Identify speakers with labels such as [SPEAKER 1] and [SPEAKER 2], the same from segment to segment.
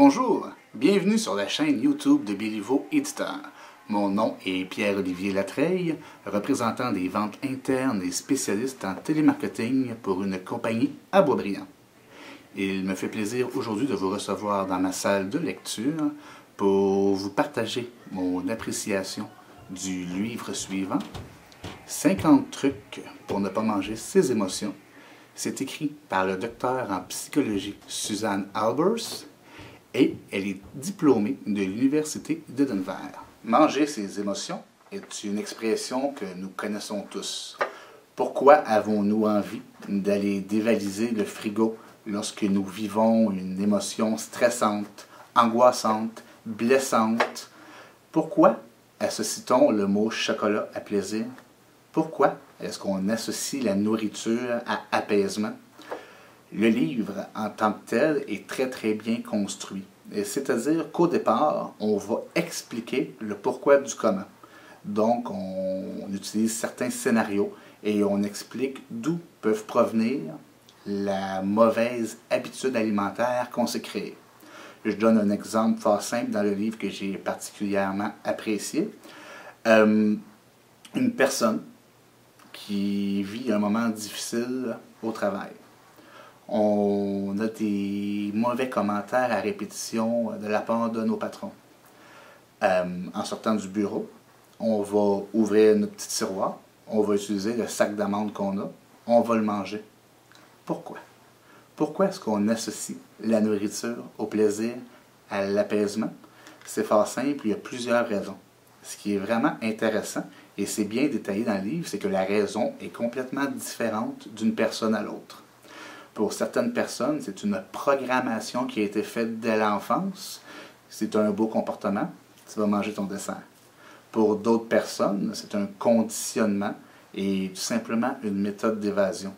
[SPEAKER 1] Bonjour, bienvenue sur la chaîne YouTube de Béliveau Éditeur. Mon nom est Pierre-Olivier Latreille, représentant des ventes internes et spécialiste en télémarketing pour une compagnie à Boisbriand. Il me fait plaisir aujourd'hui de vous recevoir dans ma salle de lecture pour vous partager mon appréciation du livre suivant, 50 trucs pour ne pas manger ses émotions. C'est écrit par le docteur en psychologie Suzanne Albers et elle est diplômée de l'Université de Denver. Manger ses émotions est une expression que nous connaissons tous. Pourquoi avons-nous envie d'aller dévaliser le frigo lorsque nous vivons une émotion stressante, angoissante, blessante? Pourquoi associe-t-on le mot chocolat à plaisir? Pourquoi est-ce qu'on associe la nourriture à apaisement? Le livre, en tant que tel, est très bien construit. C'est-à-dire qu'au départ, on va expliquer le pourquoi du comment. Donc, on utilise certains scénarios et on explique d'où peuvent provenir la mauvaise habitude alimentaire qu'on s'est créée. Je donne un exemple fort simple dans le livre que j'ai particulièrement apprécié. Une personne qui vit un moment difficile au travail. On a des mauvais commentaires à répétition de la part de nos patrons. En sortant du bureau, on va ouvrir notre petit tiroir, on va utiliser le sac d'amandes qu'on a, on va le manger. Pourquoi? Pourquoi est-ce qu'on associe la nourriture au plaisir, à l'apaisement? C'est fort simple, il y a plusieurs raisons. Ce qui est vraiment intéressant, et c'est bien détaillé dans le livre, c'est que la raison est complètement différente d'une personne à l'autre. Pour certaines personnes, c'est une programmation qui a été faite dès l'enfance. C'est un beau comportement, tu vas manger ton dessert. Pour d'autres personnes, c'est un conditionnement et tout simplement une méthode d'évasion.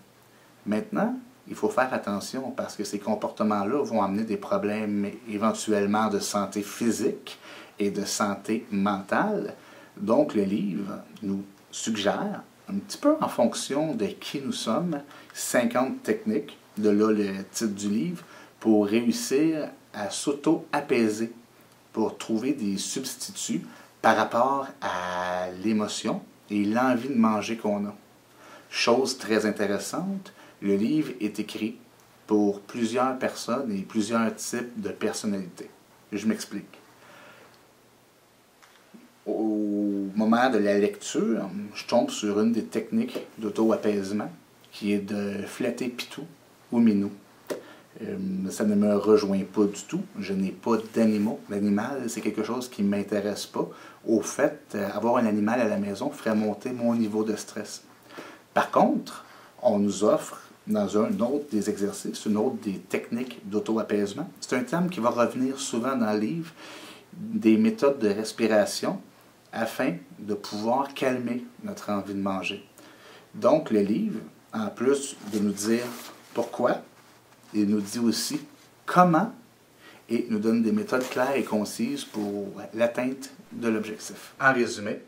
[SPEAKER 1] Maintenant, il faut faire attention parce que ces comportements-là vont amener des problèmes éventuellement de santé physique et de santé mentale. Donc, le livre nous suggère, un petit peu en fonction de qui nous sommes, 50 techniques, de là le titre du livre, pour réussir à s'auto-apaiser, pour trouver des substituts par rapport à l'émotion et l'envie de manger qu'on a. Chose très intéressante, le livre est écrit pour plusieurs personnes et plusieurs types de personnalités. Je m'explique. Au moment de la lecture, je tombe sur une des techniques d'auto-apaisement qui est de flatter Pitou ou Minou. Ça ne me rejoint pas du tout. Je n'ai pas d'animaux. L'animal, c'est quelque chose qui ne m'intéresse pas. Au fait, avoir un animal à la maison ferait monter mon niveau de stress. Par contre, on nous offre dans un autre des exercices, une autre des techniques d'auto-apaisement. C'est un terme qui va revenir souvent dans le livre, des méthodes de respiration afin de pouvoir calmer notre envie de manger. Donc, le livre, en plus de nous dire pourquoi, il nous dit aussi comment et nous donne des méthodes claires et concises pour l'atteinte de l'objectif. En résumé,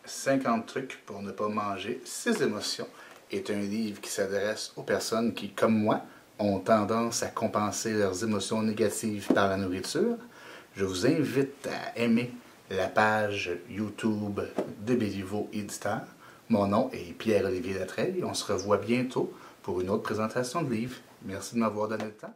[SPEAKER 1] 50 trucs pour ne pas manger ses émotions est un livre qui s'adresse aux personnes qui, comme moi, ont tendance à compenser leurs émotions négatives par la nourriture. Je vous invite à aimer la page YouTube de Béliveau Éditeur. Mon nom est Pierre-Olivier Latreille. On se revoit bientôt pour une autre présentation de livre. Merci de m'avoir donné le temps.